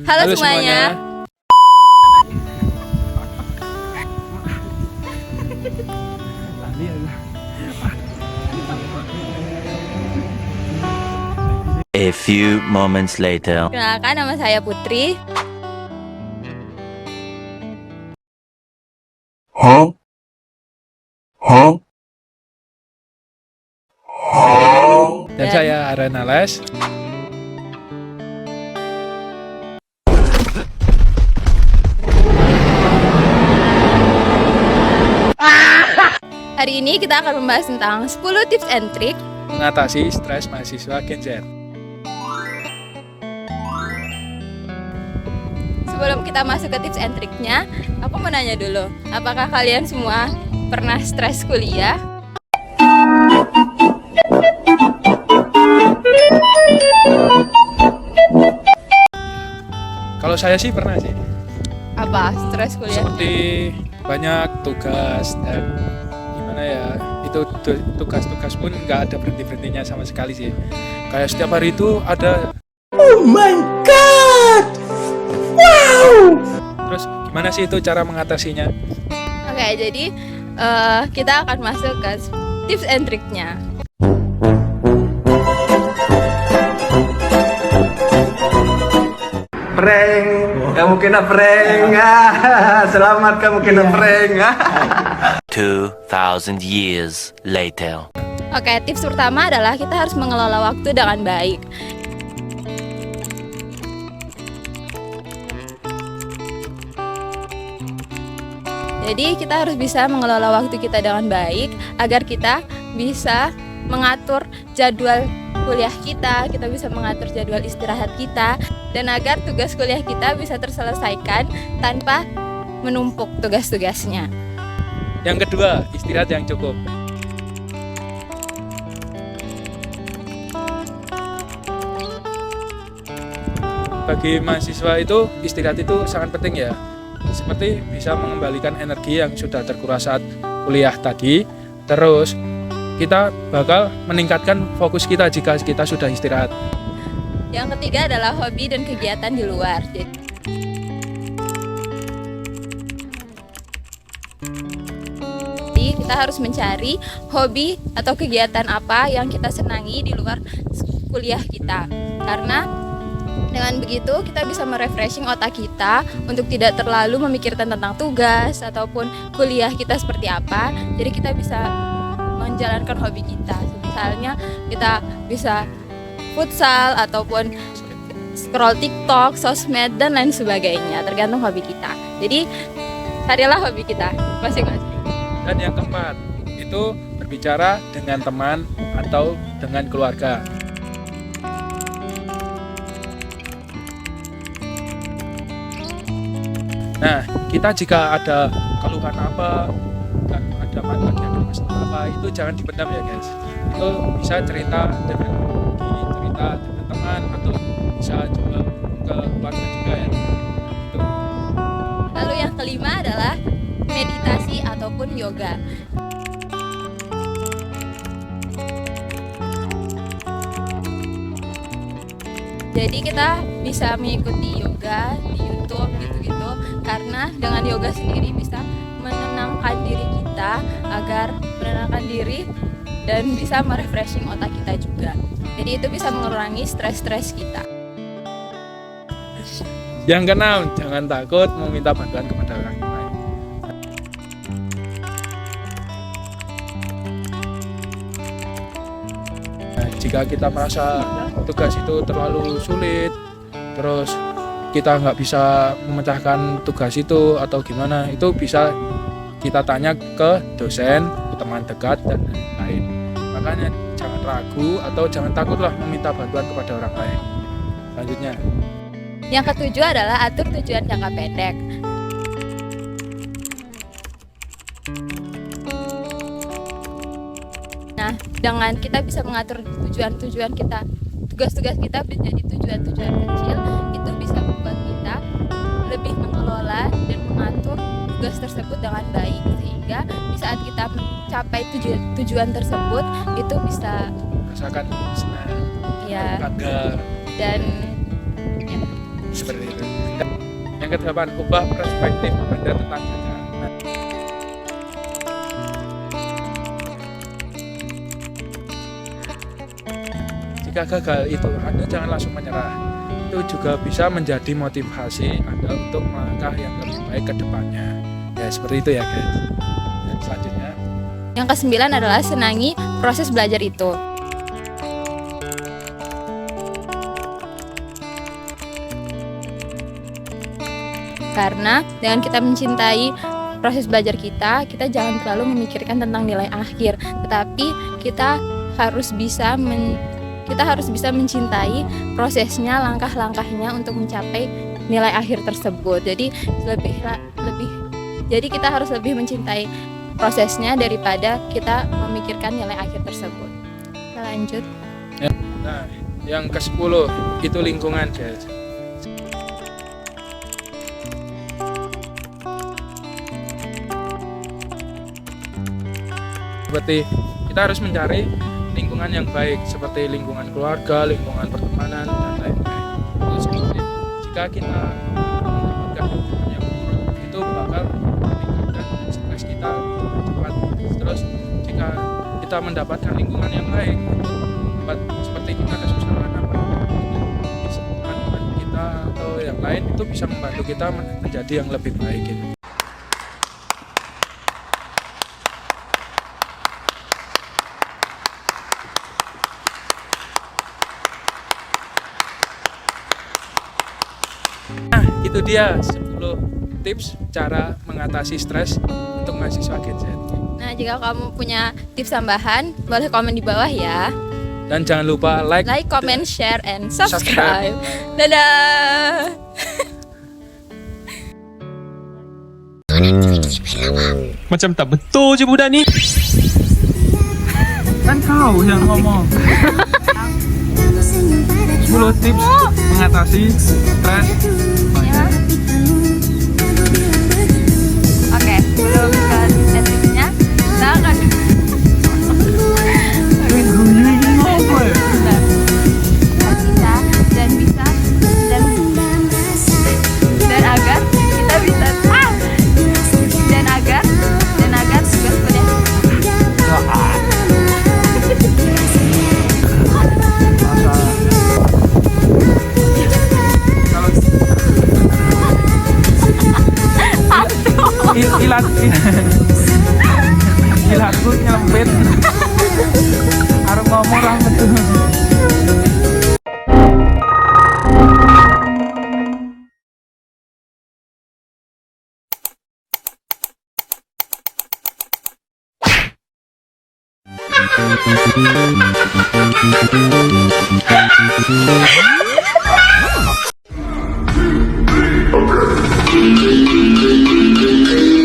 Halo semuanya. A few moments later. Kenalkan, nama saya Putri. Dan saya Arena Les. Hari ini kita akan membahas tentang 10 tips and trick Mengatasi stres mahasiswa Gen Z. Sebelum kita masuk ke tips and triknya, aku mau nanya dulu, apakah kalian semua pernah stres kuliah? Kalau saya sih pernah sih. Apa stres kuliah? Seperti banyak tugas dan gimana ya, itu tugas-tugas pun nggak ada berhenti-berhentinya sama sekali sih. Kayak setiap hari itu ada. Oh my god! Wow! Terus gimana sih itu cara mengatasinya? Oke, jadi kita akan masuk ke tips and triknya. Prank, kamu kena prank. Selamat kamu kena prank. 2,000 years later. Oke, tips pertama adalah kita harus mengelola waktu dengan baik. Jadi kita harus bisa mengelola waktu kita dengan baik agar kita bisa mengatur jadwal kuliah kita bisa mengatur jadwal istirahat kita, dan agar tugas kuliah kita bisa terselesaikan tanpa menumpuk tugas-tugasnya. Yang kedua, istirahat yang cukup. Bagi mahasiswa itu istirahat itu sangat penting ya. Seperti bisa mengembalikan energi yang sudah terkuras saat kuliah tadi. Terus kita bakal meningkatkan fokus kita jika kita sudah istirahat. Yang ketiga adalah hobi dan kegiatan di luar. Jadi kita harus mencari hobi atau kegiatan apa yang kita senangi di luar kuliah kita. Karena dengan begitu kita bisa merefreshing otak kita untuk tidak terlalu memikirkan tentang tugas ataupun kuliah kita seperti apa. Jadi kita bisa menjalankan hobi kita. Misalnya kita bisa futsal ataupun scroll TikTok, sosmed, dan lain sebagainya, tergantung hobi kita. Jadi carilah hobi kita masing-masing. Dan yang keempat, itu berbicara dengan teman atau dengan keluarga. Nah, kita jika ada keluhan apa, ada masalah apa, itu jangan dipendam ya guys. Itu bisa cerita dengan teman atau bisa juga ke keluarga juga ya. Itu. Lalu yang kelima adalah meditasi ataupun yoga. Jadi kita bisa mengikuti yoga di YouTube gitu-gitu, karena dengan yoga sendiri bisa menenangkan diri kita agar menenangkan diri dan bisa merefreshing otak kita juga. Jadi itu bisa mengurangi stres-stres kita. Yang keenam, jangan takut meminta bantuan kepada orang lain. Nah, jika kita merasa tugas itu terlalu sulit, terus kita nggak bisa memecahkan tugas itu atau gimana, itu bisa kita tanya ke dosen, ke teman dekat, dan lain-lain. Makanya jangan ragu atau jangan takutlah meminta bantuan kepada orang lain. Selanjutnya, Yang ketujuh adalah atur tujuan jangka pendek. Nah, dengan kita bisa mengatur tujuan-tujuan kita, tugas-tugas kita menjadi tujuan-tujuan kecil, itu bisa membuat kita lebih mengelola dan mengatur tugas tersebut dengan baik, sehingga di saat kita mencapai tujuan tersebut itu bisa rasakan senang, ya bangga. dan ya, seperti itu. Yang kedelapan, ubah perspektif Anda tentang gagal. Nah, jika gagal itu Anda jangan langsung menyerah. Itu juga bisa menjadi motivasi Anda untuk melangkah yang lebih baik ke depannya. Ya seperti itu ya guys. Dan selanjutnya, Yang kesembilan adalah senangi proses belajar itu. Karena dengan kita mencintai proses belajar kita jangan terlalu memikirkan tentang nilai akhir, tetapi kita harus bisa mencintai prosesnya, langkah-langkahnya untuk mencapai nilai akhir tersebut. Jadi jadi kita harus lebih mencintai prosesnya daripada kita memikirkan nilai akhir tersebut. Kita lanjut. nah yang ke-10 itu lingkungan guys. Seperti kita harus mencari lingkungan yang baik seperti lingkungan keluarga, lingkungan pertemanan dan lain-lain. Terus jika kita mendapatkan lingkungan yang buruk itu bakal meningkatkan stres kita dengan cepat. Terus jika kita mendapatkan lingkungan yang baik untuk seperti kita kesusahan apa teman kita atau yang lain, itu bisa membantu kita menjadi yang lebih baik gitu. Nah, itu dia 10 tips cara mengatasi stres untuk mahasiswa Gen Z. Nah, jika kamu punya tips tambahan, boleh komen di bawah ya. Dan jangan lupa like, Comment, share, and subscribe. Dadah. Macam tak betul je budak ni. Kan kau yang ngomong. 10 tips mengatasi stres. Oke, sebelum ke tipsnya, kita akan dan agar kita bisa dan agar tugas kuliah Ilatku nyelempit. Harus ngomong lah betul. Okay.